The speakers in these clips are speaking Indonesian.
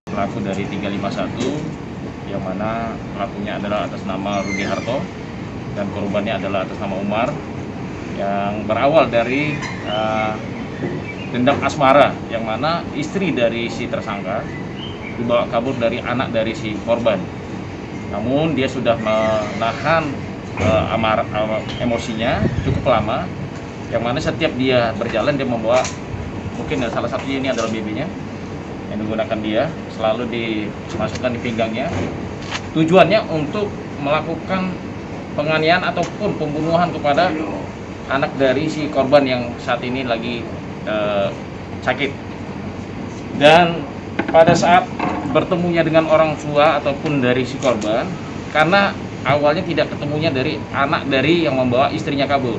Pelaku dari 351 yang mana pelakunya adalah atas nama Rudi Harto dan korbannya adalah atas nama Umar, yang berawal dari dendam asmara, yang mana istri dari si tersangka dibawa kabur dari anak dari si korban. Namun dia sudah menahan emosinya cukup lama, yang mana setiap dia berjalan dia membawa, mungkin salah satunya ini adalah BB-nya yang digunakan dia, selalu dimasukkan di pinggangnya. Tujuannya untuk melakukan penganiayaan ataupun pembunuhan kepada anak dari si korban yang saat ini lagi sakit. Dan pada saat bertemunya dengan orang tua ataupun dari si korban, karena awalnya tidak ketemunya dari anak dari yang membawa istrinya kabur,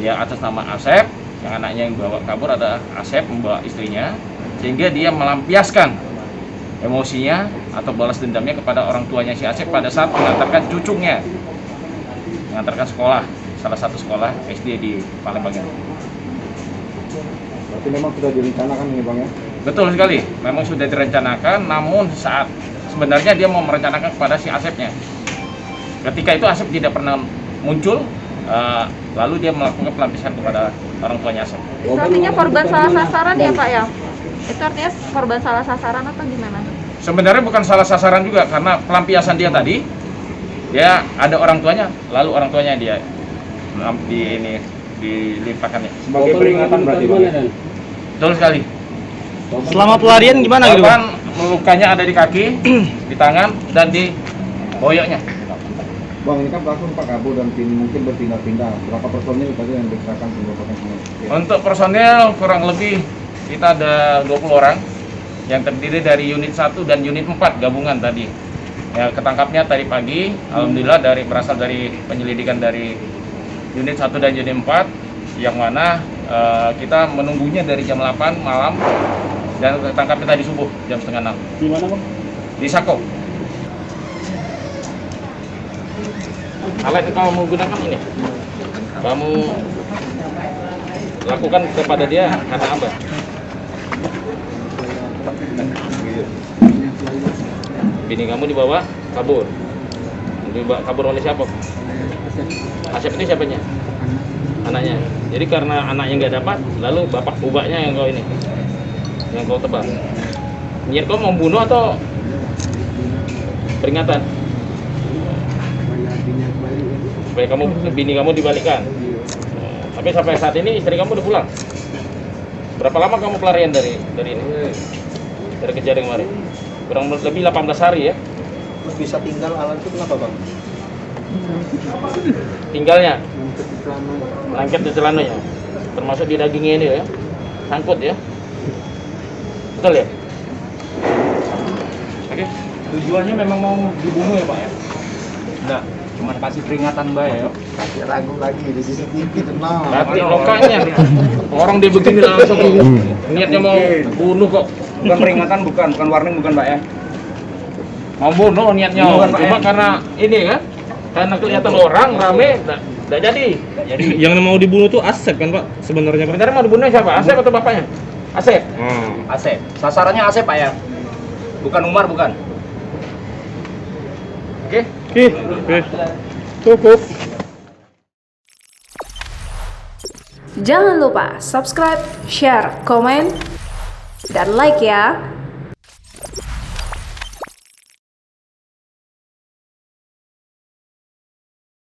ya atas nama Asep, yang anaknya yang bawa kabur ada Asep membawa istrinya, sehingga dia melampiaskan emosinya atau balas dendamnya kepada orang tuanya si Asep pada saat mengantarkan cucunya, mengantarkan sekolah, salah satu sekolah SD di Palembang ini. Berarti memang sudah direncanakan ini Bang ya? Betul sekali, memang sudah direncanakan, namun saat sebenarnya dia mau merencanakan kepada si Asepnya. Ketika itu Asep tidak pernah muncul, lalu dia melakukan pelampiasan kepada orang tuanya Asep. Itu artinya korban salah sasaran ya Pak ya? Itu artinya korban salah sasaran atau gimana? Sebenarnya bukan salah sasaran juga, karena pelampiasan dia tadi, dia ada orang tuanya, lalu orang tuanya dia dilimpahkannya. Sebagai peringatan berarti Bang? Betul sekali. Selama pelarian gimana gitu? Korban lukanya ada di kaki, di tangan, dan di boyoknya. Bang, ini kan pelaku Pak kabur dan mungkin berpindah-pindah. Berapa personil tadi yang dikerahkan Untuk personel kurang lebih kita ada 20 orang yang terdiri dari unit 1 dan unit 4 gabungan tadi. Ya, ketangkapnya tadi pagi, alhamdulillah berasal dari penyelidikan dari unit 1 dan unit 4, yang mana kita menunggunya dari jam 8 malam dan ketangkapnya tadi subuh jam setengah 6. Di mana Bang? Di Sako. Alat yang kamu gunakan ini, kamu lakukan kepada dia karena apa? Bini kamu dibawa kabur oleh siapa? Asep itu siapanya? Anaknya. Jadi karena anaknya nggak dapat, lalu bapak ubahnya yang kau tebak. Niat kau membunuh atau peringatan? Supaya bini kamu dibalikkan. Tapi sampai saat ini istri kamu udah pulang. Berapa lama kamu pelarian dari ini? Dari kejadian kemarin? Kurang lebih 18 hari ya. Terus bisa tinggal alat itu kenapa Bang? Tinggalnya lengket di celananya, termasuk di dagingnya ini ya, sangkut ya. Betul ya? Oke. Tujuannya memang mau dibunuh ya Pak ya? Enggak, cuma kasih peringatan Mbak ya. Kasih ragu lagi di CCTV tenang. Berarti lokanya orang dia begini langsung niatnya mau bunuh kok. Bukan peringatan, bukan warning, bukan Pak ya? Mau bunuh niatnya. Bukan, Pak, Cuma ya? karena ini kan, karena kelihatan orang rame, enggak jadi. Yang mau dibunuh tuh Asep kan Pak sebenarnya Pak? Sebenarnya mau dibunuh siapa? Asep atau bapaknya? Asep. Asep. Sasarannya Asep Pak ya? Bukan Umar, bukan? Oke. Oke. Cukup. Jangan lupa subscribe, share, komen, dan like ya.